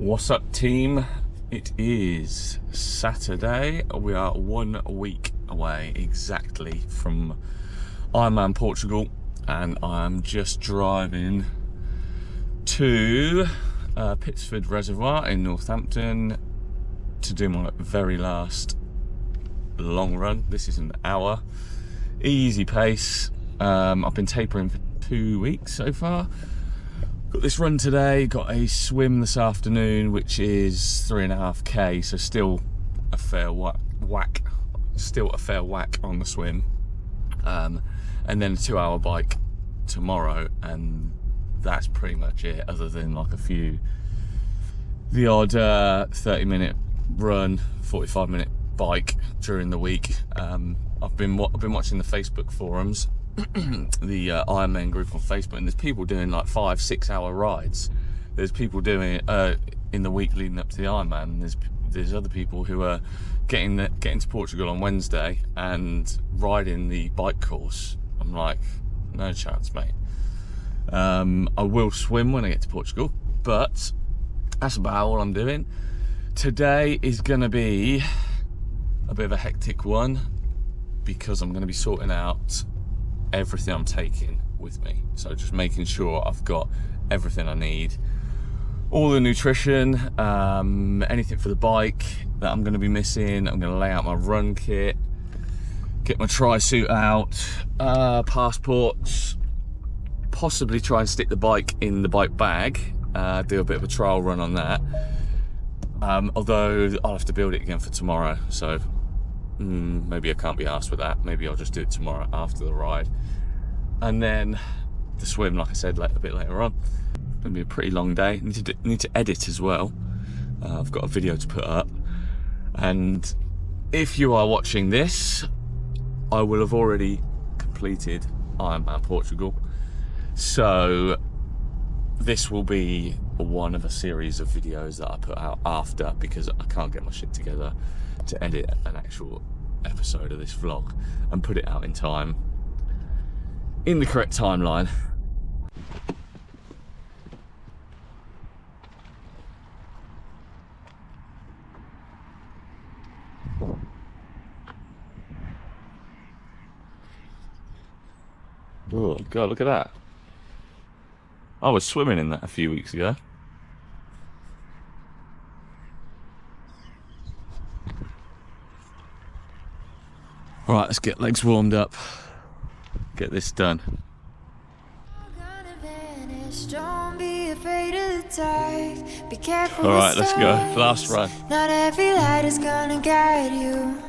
What's up, team? It is Saturday. We are 1 week away exactly from Ironman Portugal, and I'm just driving to Pittsford Reservoir in Northampton to do my very last long run. This is an hour, easy pace. I've been tapering for 2 weeks so far. Got this run today, got a swim this afternoon, which is 3.5k, so still a fair whack on the swim, and then a 2-hour bike tomorrow, and that's pretty much it, other than like the odd 30-minute run, 45-minute bike during the week. I've been watching the Facebook forums, the Ironman group on Facebook, and there's people doing like 5-6 hour rides. There's people doing it in the week leading up to the Ironman, and there's other people who are getting to Portugal on Wednesday and riding the bike course. I'm like, no chance, mate. I will swim when I get to Portugal, but that's about all I'm doing. Today is gonna be a bit of a hectic one because I'm gonna be sorting out everything I'm taking with me. So just making sure I've got everything I need, all the nutrition, anything for the bike that I'm going to be missing. I'm going to lay out my run kit, get my tri-suit out, passports, possibly try and stick the bike in the bike bag, do a bit of a trial run on that, although I'll have to build it again for tomorrow, so maybe I can't be arsed with that. Maybe I'll just do it tomorrow after the ride. And then the swim, like I said, a bit later on. It's gonna be a pretty long day. Need to edit as well. I've got a video to put up, and if you are watching this, I will have already completed Ironman Portugal. So this will be one of a series of videos that I put out after, because I can't get my shit together to edit an actual episode of this vlog and put it out in time, in the correct timeline. Oh God, look at that. I was swimming in that a few weeks ago. All right, let's get legs warmed up, get this done. All right, let's go. Last run. Not every light is gonna guide you.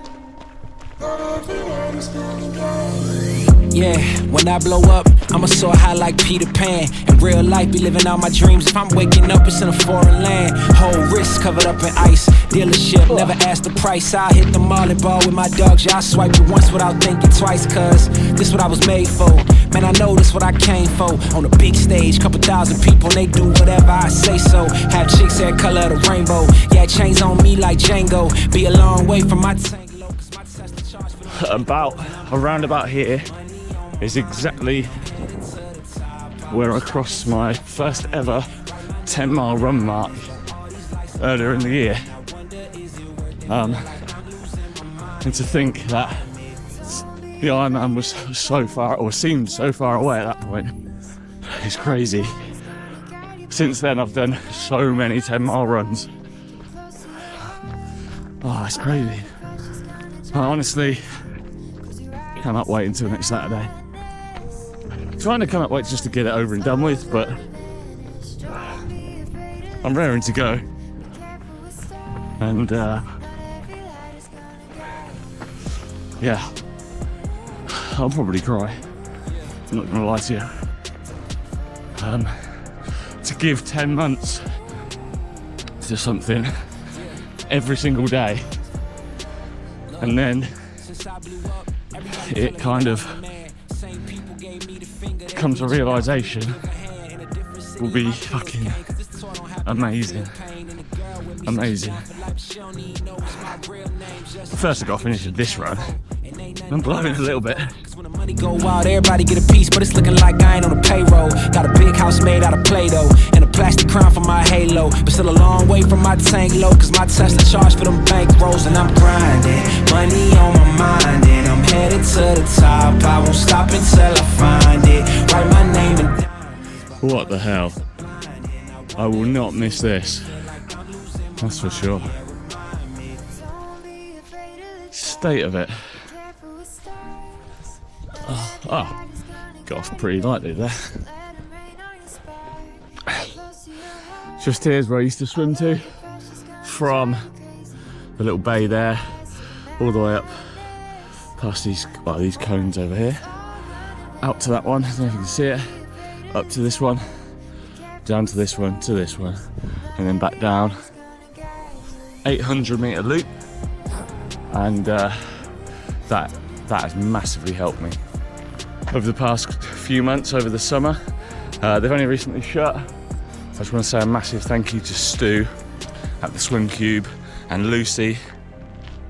Not every light is gonna guide you. Yeah, when I blow up, I'ma soar high like Peter Pan. In real life, be living out my dreams. If I'm waking up, it's in a foreign land. Whole wrist covered up in ice. Dealership, never asked the price. I hit the mall and ball with my dogs. Yeah, I swiped it once without thinking twice, cause this what I was made for. Man, I know this what I came for. On a big stage, couple thousand people, and they do whatever I say so. Have chicks hair color of the rainbow. Yeah, chains on me like Django. Be a long way from my tango, cause my Tesla charge for around about here is exactly where I crossed my first ever 10-mile run mark earlier in the year. And to think that the Ironman was so far, or seemed so far away at that point, is crazy. Since then I've done so many 10-mile runs. Oh, it's crazy. I honestly cannot wait until next Saturday. Trying to cannot wait just to get it over and done with, but I'm raring to go. And yeah, I'll probably cry. I'm not gonna lie to you. To give 10 months to something every single day, and then it kind of comes to realization, will be fucking amazing. First I gotta finish this run. I'm blowing a little bit. Money go wild, everybody get a piece, but it's looking like I ain't on the payroll. Got a big house made out of Play-Doh and a plastic crown for my halo, but still a long way from my tank low, cause my Tesla charged for them bank rolls. And I'm grinding, money on my mind, and I'm headed to the top. I won't stop until I find it. Write my name in diamonds. What the hell? I will not miss this. That's for sure. State of it. Oh, got off pretty lightly there. Just here's where I used to swim to, from the little bay there, all the way up past these cones over here, out to that one, I don't know if you can see it, up to this one, down to this one, and then back down. 800-meter loop, and that has massively helped me over the past few months, over the summer. They've only recently shut. I just want to say a massive thank you to Stu at the Swim Cube and Lucy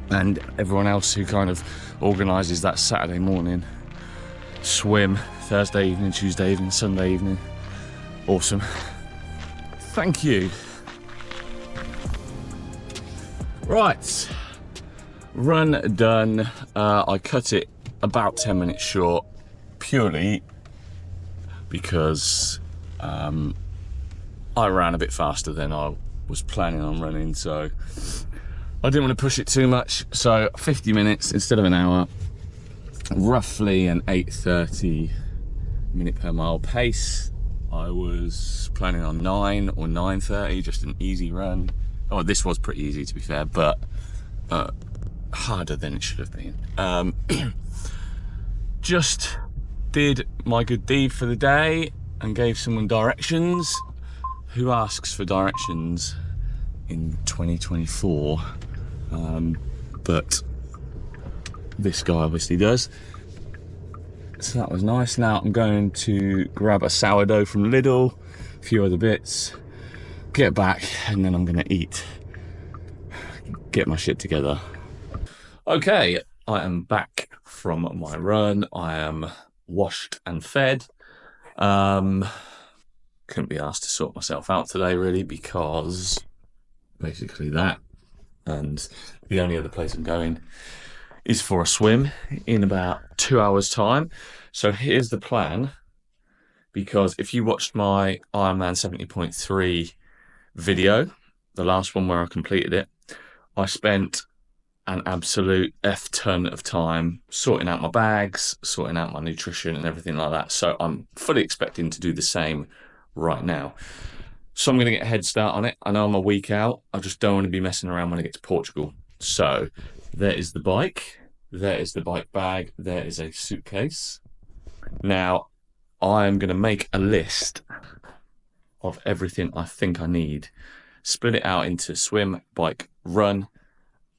and everyone else who kind of organises that Saturday morning swim, Thursday evening, Tuesday evening, Sunday evening. Awesome. Thank you. Right, run done. I cut it about 10 minutes short, purely because I ran a bit faster than I was planning on running, so I didn't want to push it too much. So 50 minutes instead of an hour, roughly an 8:30 minute per mile pace. I was planning on 9 or 9:30, just an easy run. Oh, this was pretty easy to be fair, but harder than it should have been. Just did my good deed for the day and gave someone directions. Who asks for directions in 2024? But this guy obviously does. So that was nice. Now I'm going to grab a sourdough from Lidl, a few other bits, get back, and then I'm gonna eat, get my shit together. Okay, I am back from my run. I am washed and fed. Couldn't be asked to sort myself out today really, because basically that, and the only other place I'm going is for a swim in about 2 hours time. So here's the plan, because if you watched my Ironman 70.3 video, the last one where I completed it, I spent an absolute F ton of time sorting out my bags, sorting out my nutrition and everything like that. So I'm fully expecting to do the same right now. So I'm going to get a head start on it. I know I'm a week out. I just don't want to be messing around when I get to Portugal. So there is the bike. There is the bike bag. There is a suitcase. Now I'm going to make a list of everything I think I need, split it out into swim, bike, run,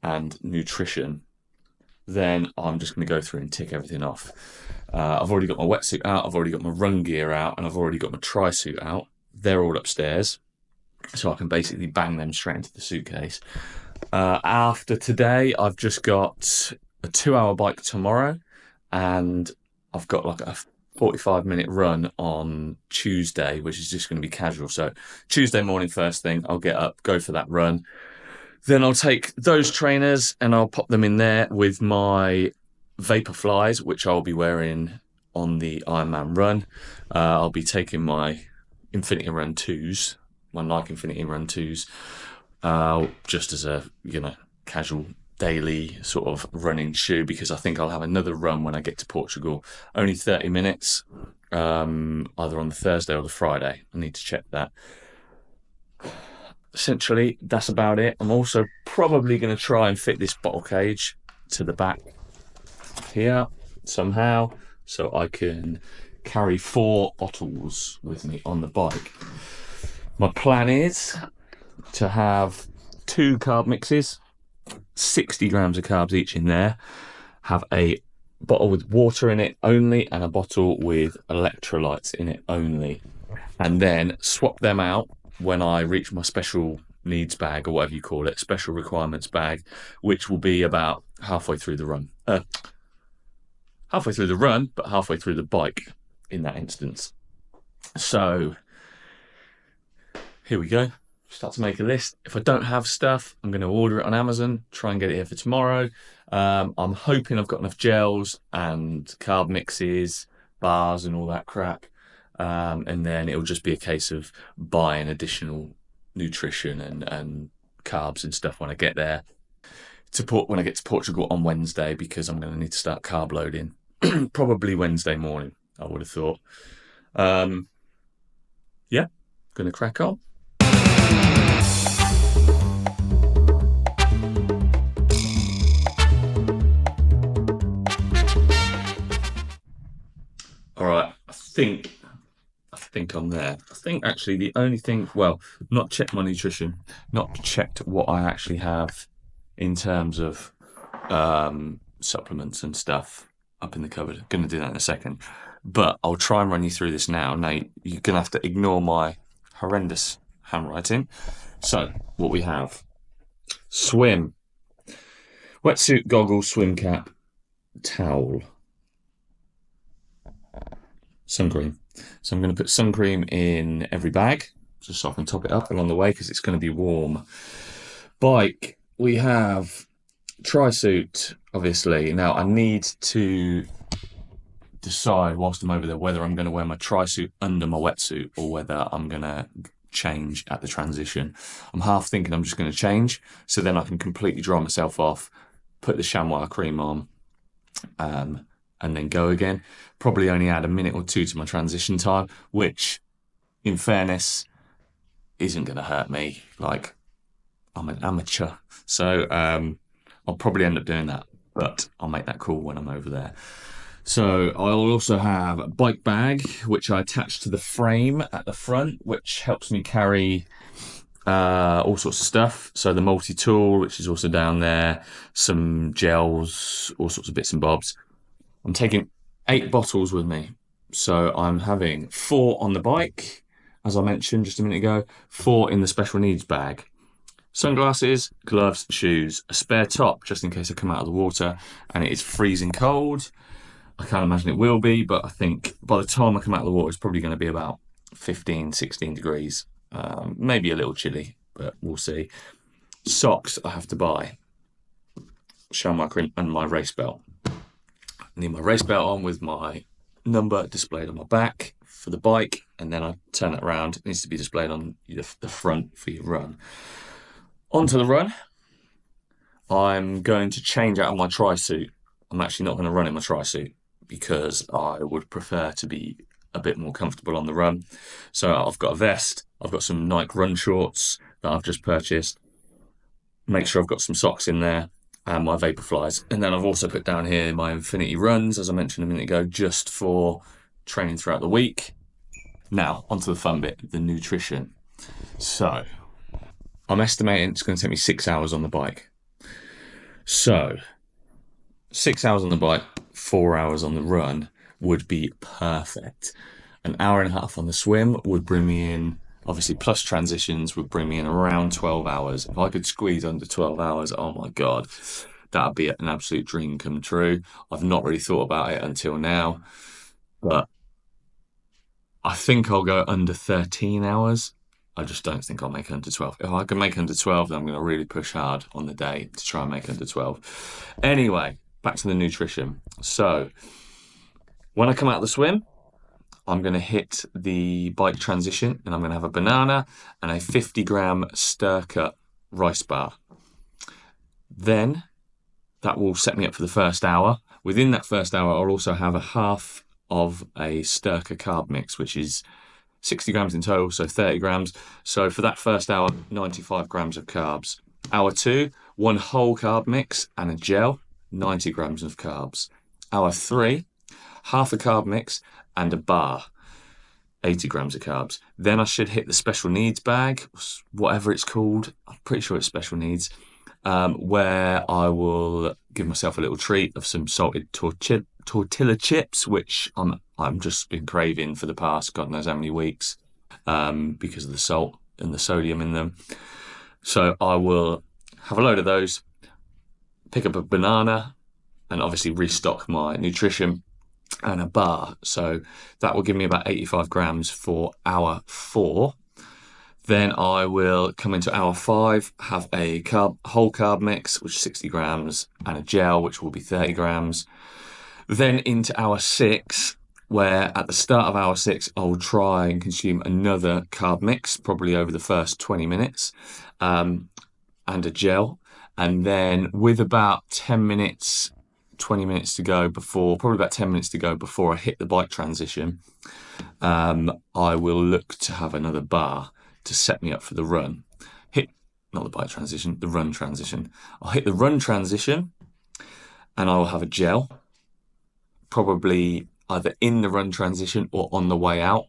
and nutrition. Then I'm just going to go through and tick everything off. I've already got my wetsuit out, I've already got my run gear out, and I've already got my tri-suit out. They're all upstairs, so I can basically bang them straight into the suitcase. After today, I've just got a 2-hour bike tomorrow, and I've got like a 45-minute run on Tuesday, which is just going to be casual. So Tuesday morning, first thing, I'll get up, go for that run. Then I'll take those trainers and I'll pop them in there with my Vapor Flies, which I'll be wearing on the Ironman run. I'll be taking my Infinity Run 2s, my Nike Infinity Run 2s, just as a, casual daily sort of running shoe, because I think I'll have another run when I get to Portugal. Only 30 minutes, either on the Thursday or the Friday. I need to check that. Essentially, that's about it. I'm also probably going to try and fit this bottle cage to the back here somehow, so I can carry 4 bottles with me on the bike. My plan is to have 2 carb mixes, 60 grams of carbs each in there, have a bottle with water in it only and a bottle with electrolytes in it only, and then swap them out when I reach my special needs bag, or whatever you call it, special requirements bag, which will be about halfway through the run. halfway through the run, but halfway through the bike in that instance. So here we go. Start to make a list. If I don't have stuff, I'm going to order it on Amazon, try and get it here for tomorrow. I'm hoping I've got enough gels and carb mixes, bars and all that crap. And then it'll just be a case of buying additional nutrition and carbs and stuff when I get there. When I get to Portugal on Wednesday, because I'm going to need to start carb loading probably Wednesday morning, I would have thought. Yeah, going to crack on. All right, I think I'm there. I think actually the only thing, well, not checked my nutrition, not checked what I actually have in terms of supplements and stuff up in the cupboard. Going to do that in a second, but I'll try and run you through this now. Now you're going to have to ignore my horrendous handwriting. So what we have: swim, wetsuit, goggles, swim cap, towel, sun cream. So I'm going to put sun cream in every bag, just so I can top it up along the way because it's going to be warm. Bike, we have tri-suit, obviously. Now I need to decide whilst I'm over there whether I'm going to wear my tri-suit under my wetsuit or whether I'm going to change at the transition. I'm half thinking I'm just going to change, so then I can completely dry myself off, put the chamois cream on, and then go again. Probably only add a minute or two to my transition time, which, in fairness, isn't going to hurt me. Like, I'm an amateur, so I'll probably end up doing that, but I'll make that call when I'm over there. So I'll also have a bike bag, which I attach to the frame at the front, which helps me carry all sorts of stuff. So the multi-tool, which is also down there, some gels, all sorts of bits and bobs. I'm taking 8 bottles with me. So I'm having 4 on the bike, as I mentioned just a minute ago, 4 in the special needs bag. Sunglasses, gloves, shoes, a spare top just in case I come out of the water and it is freezing cold. I can't imagine it will be, but I think by the time I come out of the water, it's probably going to be about 15, 16 degrees. Maybe a little chilly, but we'll see. Socks I have to buy. Chamois cream and my race belt. I need my race belt on with my number displayed on my back for the bike, and then I turn it around. It needs to be displayed on the front for your run. Onto the run. I'm going to change out of my tri-suit. I'm actually not going to run in my tri-suit because I would prefer to be a bit more comfortable on the run. So I've got a vest, I've got some Nike run shorts that I've just purchased. Make sure I've got some socks in there and my Vaporflies. And then I've also put down here my Infinity runs, as I mentioned a minute ago, just for training throughout the week. Now, onto the fun bit, the nutrition. So I'm estimating it's going to take me 6 hours on the bike. So 6 hours on the bike, 4 hours on the run would be perfect. An hour and a half on the swim would bring me in, obviously plus transitions, would bring me in around 12 hours. If I could squeeze under 12 hours, oh my God, that'd be an absolute dream come true. I've not really thought about it until now, but I think I'll go under 13 hours. I just don't think I'll make under 12. If I can make under 12, then I'm going to really push hard on the day to try and make under 12. Anyway, back to the nutrition. So when I come out of the swim, I'm going to hit the bike transition and I'm going to have a banana and a 50-gram stir-cut rice bar. Then that will set me up for the first hour. Within that first hour, I'll also have a half of a stir-cut carb mix, which is 60 grams in total, so 30 grams. So for that first hour, 95 grams of carbs. Hour 2, 1 whole carb mix and a gel, 90 grams of carbs. Hour 3, half a carb mix and a bar, 80 grams of carbs. Then I should hit the special needs bag, whatever it's called. I'm pretty sure it's special needs, where I will give myself a little treat of some salted tortilla chips, which I'm just been craving for the past God knows how many weeks, because of the salt and the sodium in them. So I will have a load of those, pick up a banana, and obviously restock my nutrition. and a bar. So that will give me about 85 grams for hour 4. Then I will come into hour 5, have a whole carb mix, which is 60 grams, and a gel, which will be 30 grams. Then into hour 6, where at the start of hour 6, I'll try and consume another carb mix, probably over the first 20 minutes, and a gel. And then with about 10 minutes, 20 minutes to go probably about 10 minutes to go before I hit the bike transition, I will look to have another bar to set me up for the run. Not the bike transition, the run transition. I'll hit the run transition and I will have a gel, probably either in the run transition or on the way out,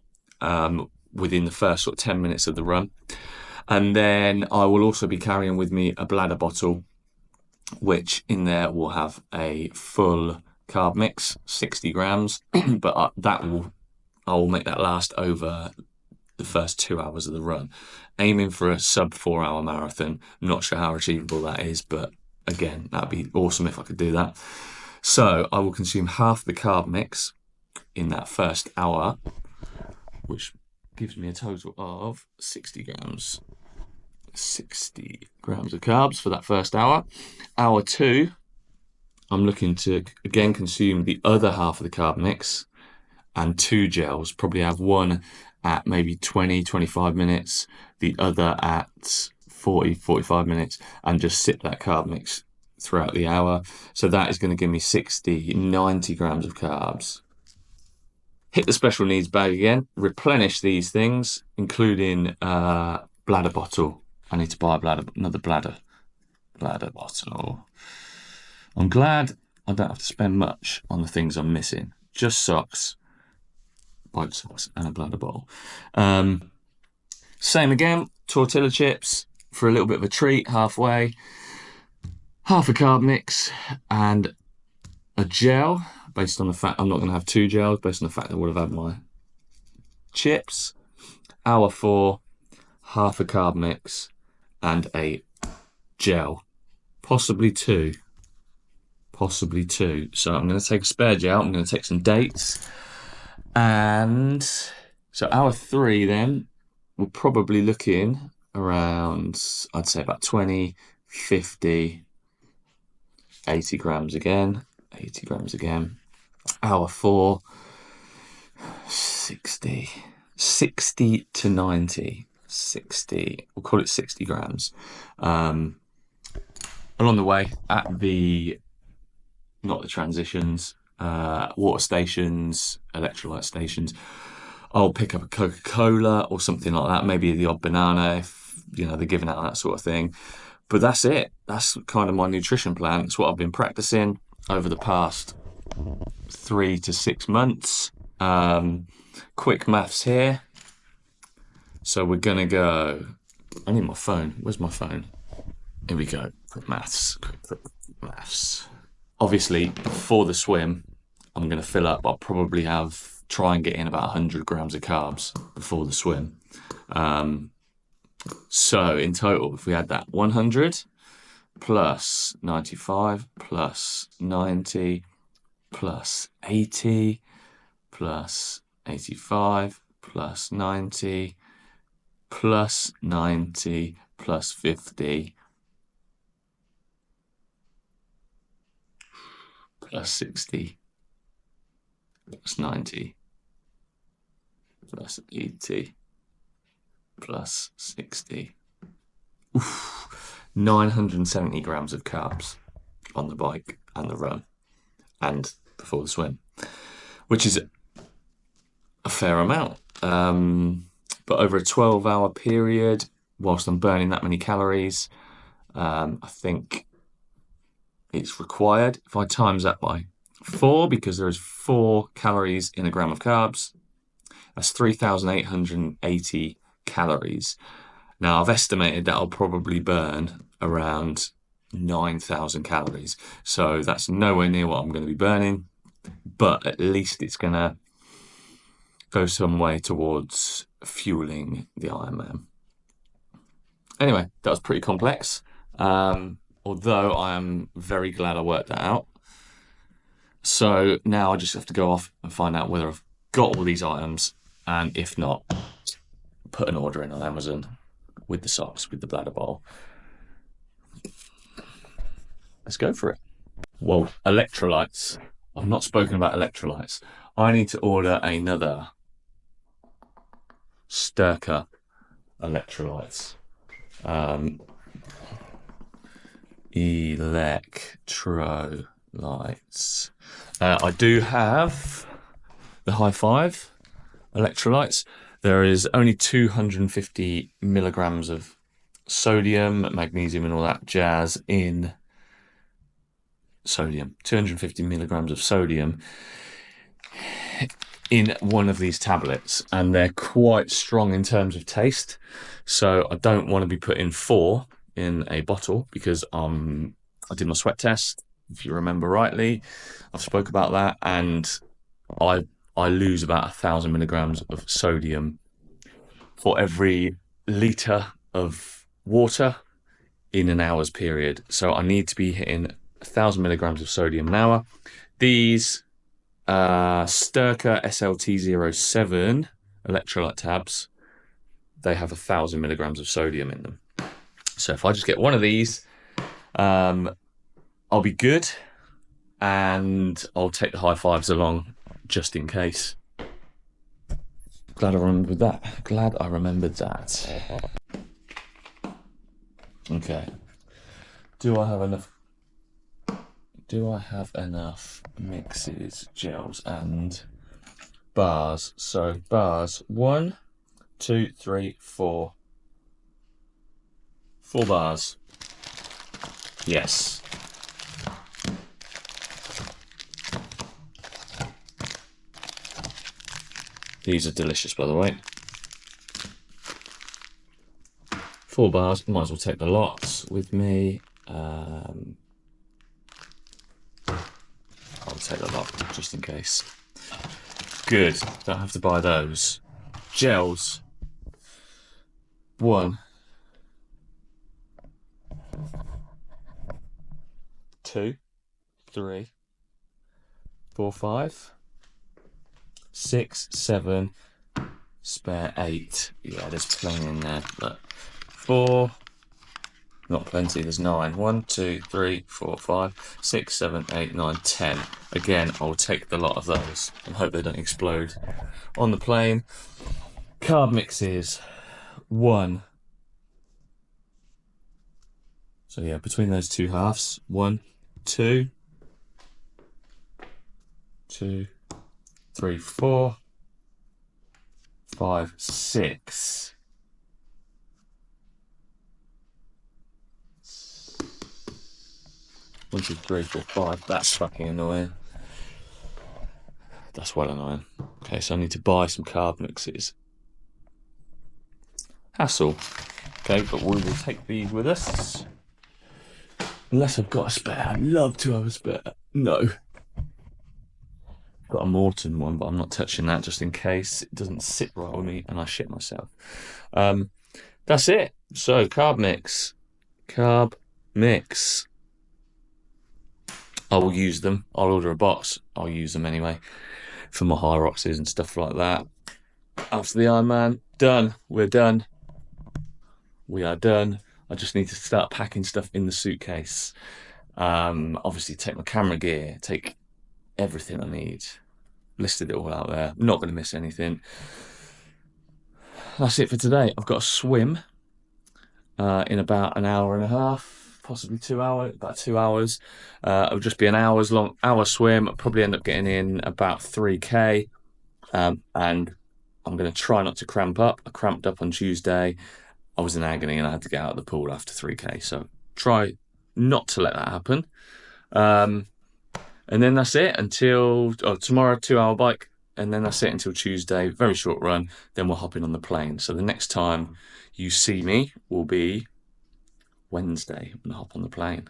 within the first sort of 10 minutes of the run. And then I will also be carrying with me a bladder bottle, which in there will have a full carb mix, 60 grams, but I will make that last over the first 2 hours of the run, aiming for a sub 4 hour marathon. Not sure how achievable that is, but again, that'd be awesome if I could do that. So I will consume half the carb mix in that first hour, which gives me a total of 60 grams. 60 grams of carbs for that first hour. Hour 2, I'm looking to again consume the other half of the carb mix and 2 gels, probably have one at maybe 20, 25 minutes, the other at 40, 45 minutes, and just sip that carb mix throughout the hour. So that is going to give me 60, 90 grams of carbs. Hit the special needs bag again, replenish these things, including bladder bottle. I need to buy another bladder bottle. I'm glad I don't have to spend much on the things I'm missing. Just socks, bike socks, and a bladder bottle. Same again, tortilla chips for a little bit of a treat halfway. Half a carb mix and a gel, based on the fact I'm not going to have 2 gels, based on the fact I would have had my chips. Hour 4, half a carb mix and a gel, possibly two. So I'm going to take a spare gel, I'm going to take some dates, and so hour 3 then, we're probably looking around, I'd say about 20, 50, 80 grams again. Hour 4, 60 to 90. 60, we'll call it 60 grams. Along the way, at not the transitions, water stations, electrolyte stations, I'll pick up a Coca-Cola or something like that, maybe the odd banana if, they're giving out that sort of thing. But that's it. That's kind of my nutrition plan. It's what I've been practicing over the past 3 to 6 months. Quick maths here. So we're going to go, I need my phone. Where's my phone? Here we go. Quick maths. Obviously, before the swim, I'm going to fill up. I'll probably try and get in about 100 grams of carbs before the swim. So in total, if we had that 100 plus 95 plus 90 plus 80 plus 85 plus 90 plus 90 plus 50 plus 60 plus 90 plus 80 plus 60. 970 grams of carbs on the bike and the run and before the swim, which is a fair amount. But over a 12-hour period, whilst I'm burning that many calories, I think it's required. If I times that by 4, because there is 4 calories in a gram of carbs, that's 3,880 calories. Now, I've estimated that I'll probably burn around 9,000 calories. So that's nowhere near what I'm going to be burning, but at least it's going to go some way towards fueling the Ironman. Anyway, that was pretty complex. Although I am very glad I worked that out. So now I just have to go off and find out whether I've got all these items, and if not, put an order in on Amazon with the socks, with the bladder bowl. Let's go for it. Well, electrolytes. I've not spoken about electrolytes. I need to order another Sturka electrolytes. Electrolytes. I do have the High Five electrolytes. There is only 250 milligrams of sodium, magnesium, and all that jazz in sodium. 250 milligrams of sodium in one of these tablets, and they're quite strong in terms of taste. So I don't want to be putting 4 in a bottle because I did my sweat test, if you remember rightly. I've spoke about that, and I lose about 1,000 milligrams of sodium for every litre of water in an hour's period. So I need to be hitting 1,000 milligrams of sodium an hour. These Sturka SLT07 electrolyte tabs, they have 1,000 milligrams of sodium in them. So if I just get one of these, I'll be good, and I'll take the High Fives along just in case. Glad I remembered that. Okay. Do I have enough mixes, gels, and bars? So bars, 1, 2, 3, 4. 4 bars. Yes. These are delicious, by the way. 4 bars. Might as well take the lots with me. I'll take the lot just in case. Good. Don't have to buy those. Gels. 1, 2, 3, 4, 5, 6, 7, spare 8. Yeah, there's plenty in there. Look. 4, not plenty, there's 9. 1, 2, 3, 4, 5, 6, 7, 8, 9, 10. Again, I'll take the lot of those and hope they don't explode on the plane. Carb mixes. 1. So yeah, between those 2 halves, 1, 2, 2, 3, 4, 5, 6. 1, 2, 3, 4, 5. That's fucking annoying. That's well annoying. Okay, so I need to buy some carb mixes. Hassle. Okay, but we will take these with us. Unless I've got a spare. I'd love to have a spare. No. Got a Morton one, but I'm not touching that just in case it doesn't sit right with me and I shit myself. That's it. So, carb mix. Carb mix. I will use them. I'll order a box. I'll use them anyway for my Hyroxes and stuff like that. After the Ironman, done. We're done. We are done. I just need to start packing stuff in the suitcase. Obviously take my camera gear, take everything I need. Listed it all out there. I'm not going to miss anything. That's it for today. I've got a swim in about an hour and a half, possibly 2 hours, about 2 hours. It'll just be an hour swim. I'll probably end up getting in about 3K. And I'm going to try not to cramp up. I cramped up on Tuesday. I was in agony and I had to get out of the pool after 3K. So try not to let that happen. And then that's it until tomorrow, 2-hour bike. And then that's it until Tuesday, very short run. Then we're hopping on the plane. So the next time you see me will be Wednesday when I hop on the plane.